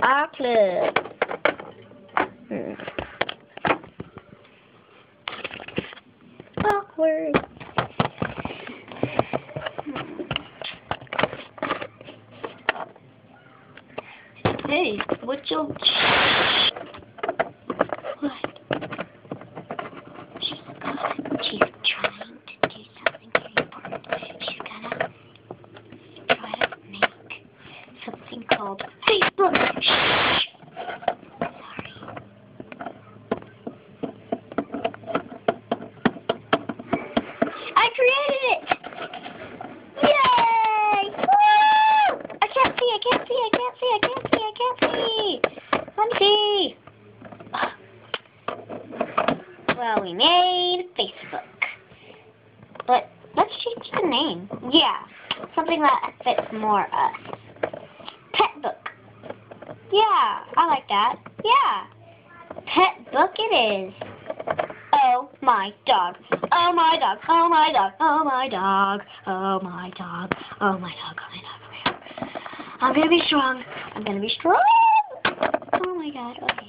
our club. Awkward. Hey, what's your... What? She's trying to do something very important. She's gonna try to make something called Facebook. Shh. Sorry. I created it! Yay! Woo! I can't see. Let me see. Well, we made Facebook. But let's change the name. Yeah, something that fits more us. Pet book. Yeah, I like that. Yeah. Pet book it is. Oh my dog. Oh my dog. Oh my dog. Oh my dog. Oh my dog. Oh my dog. Oh my dog. I'm gonna be strong. Oh my god. Okay.